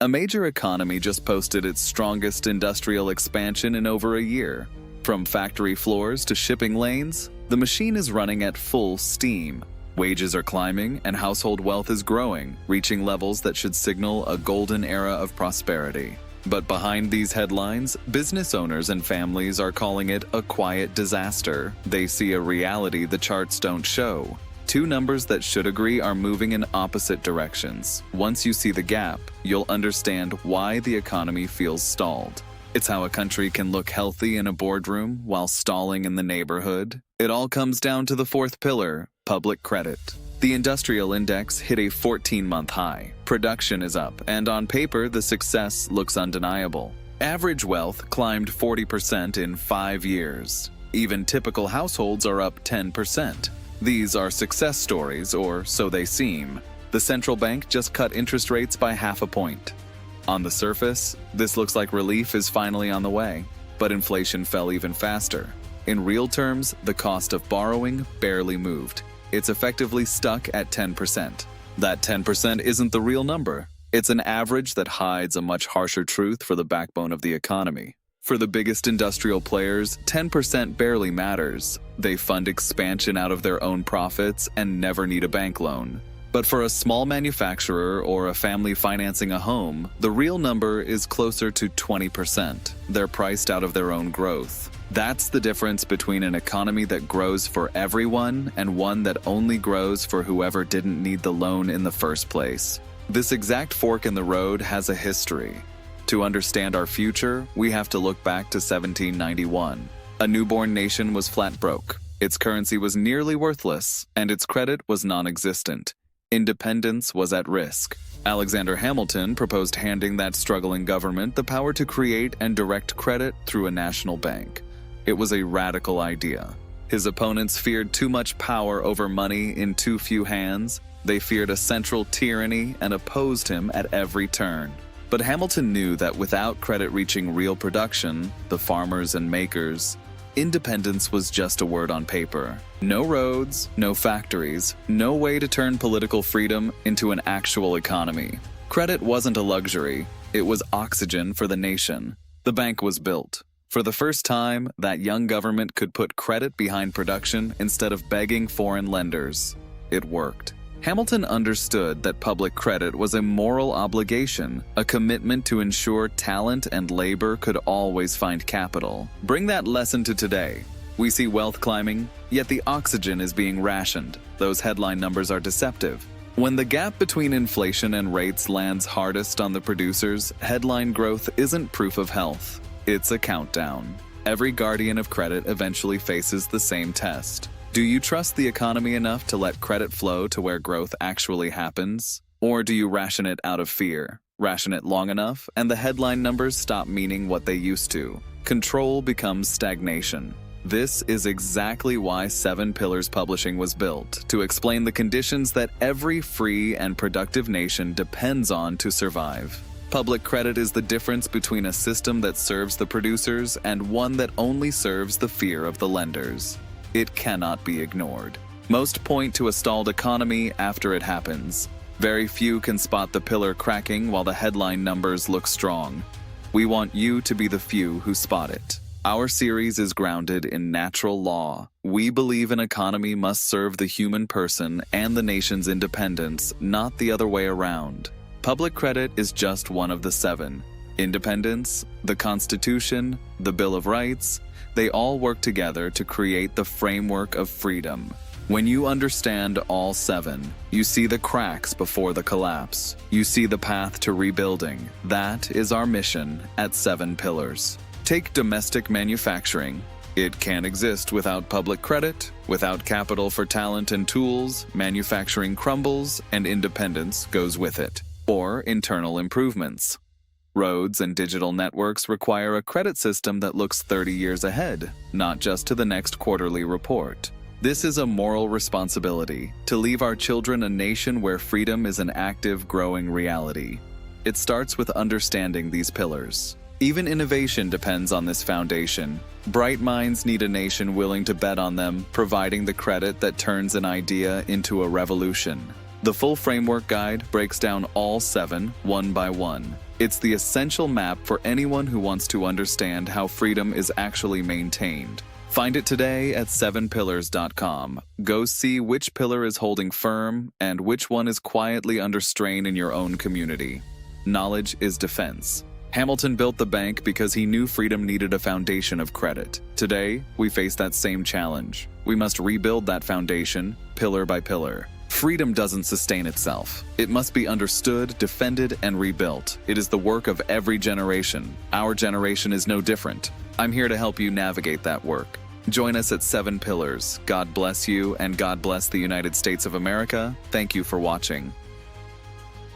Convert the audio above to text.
A major economy just posted its strongest industrial expansion in over a year. From factory floors to shipping lanes, the machine is running at full steam. Wages are climbing and household wealth is growing, reaching levels that should signal a golden era of prosperity. But behind these headlines, business owners and families are calling it a quiet disaster. They see a reality the charts don't show. Two numbers that should agree are moving in opposite directions. Once you see the gap, you'll understand why the economy feels stalled. It's how a country can look healthy in a boardroom while stalling in the neighborhood. It all comes down to the fourth pillar, public credit. The industrial index hit a 14-month high. Production is up, and on paper, the success looks undeniable. Average wealth climbed 40% in 5 years. Even typical households are up 10%. These are success stories, or so they seem. The central bank just cut interest rates by 0.5 point. On the surface, this looks like relief is finally on the way, but inflation fell even faster. In real terms, the cost of borrowing barely moved. It's effectively stuck at 10%. That 10% isn't the real number. It's an average that hides a much harsher truth for the backbone of the economy. For the biggest industrial players, 10% barely matters. They fund expansion out of their own profits and never need a bank loan. But for a small manufacturer or a family financing a home, the real number is closer to 20%. They're priced out of their own growth. That's the difference between an economy that grows for everyone and one that only grows for whoever didn't need the loan in the first place. This exact fork in the road has a history. To understand our future, we have to look back to 1791. A newborn nation was flat broke. Its currency was nearly worthless, and its credit was non-existent. Independence was at risk. Alexander Hamilton proposed handing that struggling government the power to create and direct credit through a national bank. It was a radical idea. His opponents feared too much power over money in too few hands. They feared a central tyranny and opposed him at every turn. But Hamilton knew that without credit reaching real production, the farmers and makers, independence was just a word on paper. No roads, no factories, no way to turn political freedom into an actual economy. Credit wasn't a luxury, it was oxygen for the nation. The bank was built. For the first time, that young government could put credit behind production instead of begging foreign lenders. It worked. Hamilton understood that public credit was a moral obligation, a commitment to ensure talent and labor could always find capital. Bring that lesson to today. We see wealth climbing, yet the oxygen is being rationed. Those headline numbers are deceptive. When the gap between inflation and rates lands hardest on the producers, headline growth isn't proof of health. It's a countdown. Every guardian of credit eventually faces the same test. Do you trust the economy enough to let credit flow to where growth actually happens? Or do you ration it out of fear? Ration it long enough, and the headline numbers stop meaning what they used to. Control becomes stagnation. This is exactly why 7 Pillars Publishing was built, to explain the conditions that every free and productive nation depends on to survive. Public credit is the difference between a system that serves the producers and one that only serves the fear of the lenders. It cannot be ignored. Most point to a stalled economy after it happens. Very few can spot the pillar cracking while the headline numbers look strong. We want you to be the few who spot it. Our series is grounded in natural law. We believe an economy must serve the human person and the nation's independence, not the other way around. Public credit is just one of the 7. Independence, the Constitution, the Bill of Rights, they all work together to create the framework of freedom. When you understand all 7, you see the cracks before the collapse. You see the path to rebuilding. That is our mission at 7 Pillars. Take domestic manufacturing. It can't exist without public credit. Without capital for talent and tools, manufacturing crumbles and independence goes with it. Or internal improvements. Roads and digital networks require a credit system that looks 30 years ahead, not just to the next quarterly report. This is a moral responsibility, to leave our children a nation where freedom is an active, growing reality. It starts with understanding these pillars. Even innovation depends on this foundation. Bright minds need a nation willing to bet on them, providing the credit that turns an idea into a revolution. The full framework guide breaks down all 7, one by one. It's the essential map for anyone who wants to understand how freedom is actually maintained. Find it today at 7pillars.com. Go see which pillar is holding firm and which one is quietly under strain in your own community. Knowledge is defense. Hamilton built the bank because he knew freedom needed a foundation of credit. Today, we face that same challenge. We must rebuild that foundation, pillar by pillar. Freedom doesn't sustain itself. It must be understood, defended, and rebuilt. It is the work of every generation. Our generation is no different. I'm here to help you navigate that work. Join us at 7 Pillars. God bless you, and God bless the United States of America. Thank you for watching.